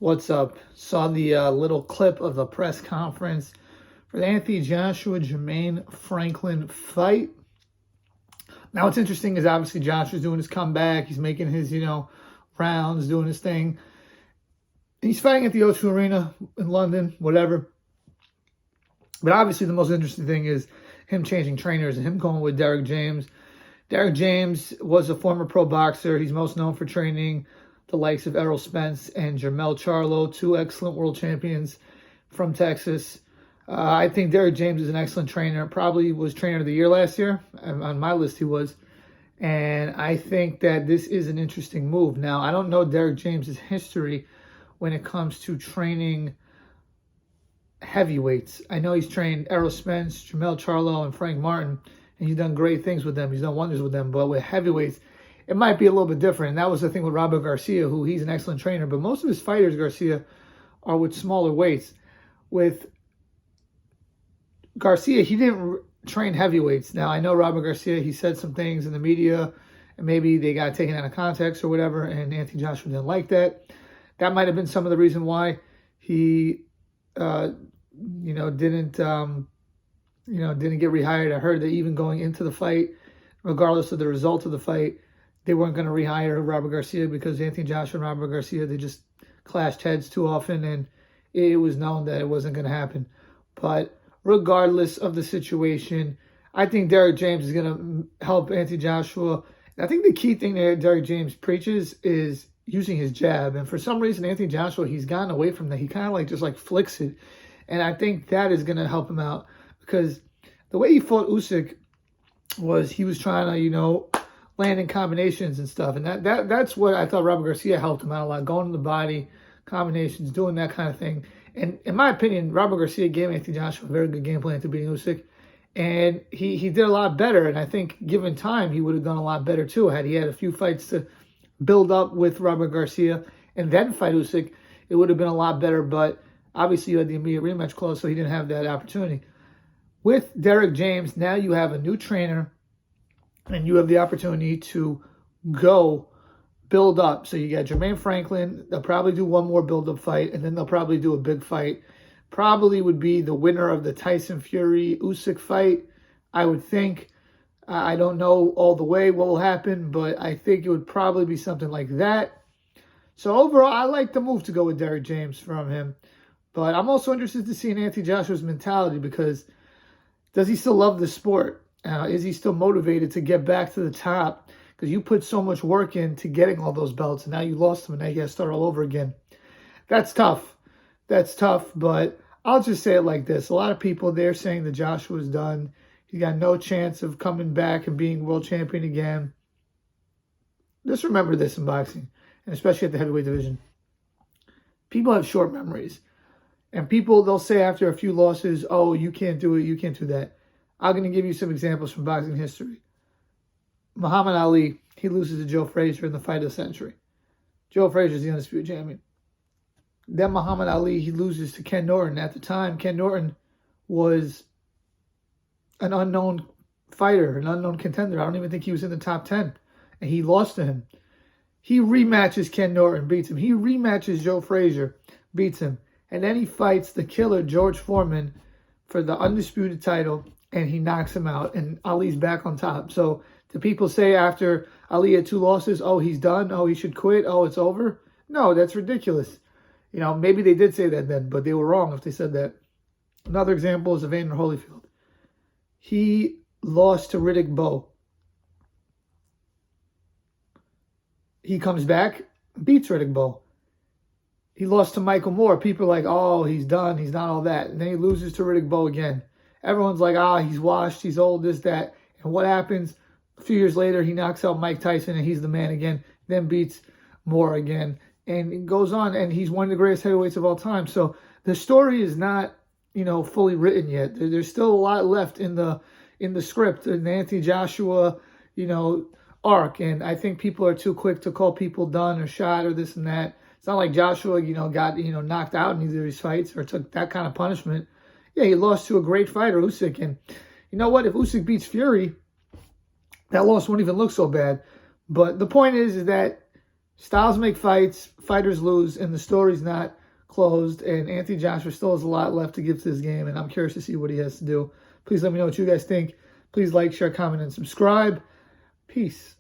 What's up? Saw the little clip of the press conference for the Anthony Joshua Jermaine Franklin fight. Now, what's interesting is obviously Joshua's doing his comeback. He's making his, rounds, doing his thing. He's fighting at the O2 Arena in London, whatever. But obviously the most interesting thing is him changing trainers and him going with Derrick James. Derrick James was a former pro boxer. He's most known for training the likes of Errol Spence and Jermell Charlo, two excellent world champions from Texas. I think Derrick James is an excellent trainer. Probably was trainer of the year last year. On my list, he was. And I think that this is an interesting move. Now, I don't know Derrick James's history when it comes to training heavyweights. I know he's trained Errol Spence, Jermell Charlo, and Frank Martin, and he's done great things with them. He's done wonders with them. But with heavyweights, it might be a little bit different. And that was the thing with Robert Garcia, who he's an excellent trainer. But most of his fighters, Garcia, are with smaller weights. With Garcia, he didn't train heavyweights. Now, I know Robert Garcia, he said some things in the media, and maybe they got taken out of context or whatever, and Anthony Joshua didn't like that. That might have been some of the reason why he, didn't get rehired. I heard that even going into the fight, regardless of the result of the fight, they weren't going to rehire Robert Garcia because Anthony Joshua and Robert Garcia, they just clashed heads too often, and it was known that it wasn't going to happen. But regardless of the situation, I think Derrick James is going to help Anthony Joshua. I think the key thing that Derrick James preaches is using his jab. And for some reason, Anthony Joshua, he's gotten away from that. He kind of just flicks it. And I think that is going to help him out because the way he fought Usyk was he was trying to, land in combinations and stuff. And that's what I thought Robert Garcia helped him out a lot, going to the body, combinations, doing that kind of thing. And in my opinion, Robert Garcia gave Anthony Joshua a very good game plan to beating Usyk. And he did a lot better. And I think given time, he would have done a lot better too. Had he had a few fights to build up with Robert Garcia and then fight Usyk, it would have been a lot better. But obviously you had the immediate rematch clause, so he didn't have that opportunity. With Derrick James, now you have a new trainer and you have the opportunity to go build up. So you got Jermaine Franklin. They'll probably do one more build-up fight, and then they'll probably do a big fight. Probably would be the winner of the Tyson Fury-Usyk fight, I would think. I don't know all the way what will happen, but I think it would probably be something like that. So overall, I like the move to go with Derrick James from him. But I'm also interested to see in Anthony Joshua's mentality because does he still love the sport? Is he still motivated to get back to the top? Because you put so much work into getting all those belts, and now you lost them, and now you got to start all over again. That's tough. That's tough, but I'll just say it like this. A lot of people, they're saying that Joshua's done. He got no chance of coming back and being world champion again. Just remember this in boxing, and especially at the heavyweight division. People have short memories. And people, they'll say after a few losses, oh, you can't do it, you can't do that. I'm going to give you some examples from boxing history. Muhammad Ali, he loses to Joe Frazier in the fight of the century. Joe Frazier is the undisputed champion. Then Muhammad Ali, he loses to Ken Norton. At the time, Ken Norton was an unknown fighter, an unknown contender. I don't even think he was in the top 10. And he lost to him. He rematches Ken Norton, beats him. He rematches Joe Frazier, beats him. And then he fights the killer George Foreman for the undisputed title, and he knocks him out. And Ali's back on top. So do people say after Ali had 2 losses, oh, he's done, oh, he should quit, oh, it's over? No, that's ridiculous. Maybe they did say that then, but they were wrong if they said that. Another example is Evander Holyfield. He lost to Riddick Bowe. He comes back, beats Riddick Bowe. He lost to Michael Moore. People are like, oh, he's done, he's not all that. And then he loses to Riddick Bowe again. Everyone's like, he's washed, he's old, this, that. And what happens? A few years later, he knocks out Mike Tyson, and he's the man again, then beats Moore again. And it goes on, and he's one of the greatest heavyweights of all time. So the story is not, fully written yet. There's still a lot left in the script, in the Anthony Joshua, arc. And I think people are too quick to call people done or shot or this and that. It's not like Joshua, got, knocked out in either of these fights or took that kind of punishment. Yeah, he lost to a great fighter, Usyk. And you know what? If Usyk beats Fury, that loss won't even look so bad. But the point is that styles make fights, fighters lose, and the story's not closed. And Anthony Joshua still has a lot left to give to this game, and I'm curious to see what he has to do. Please let me know what you guys think. Please like, share, comment, and subscribe. Peace.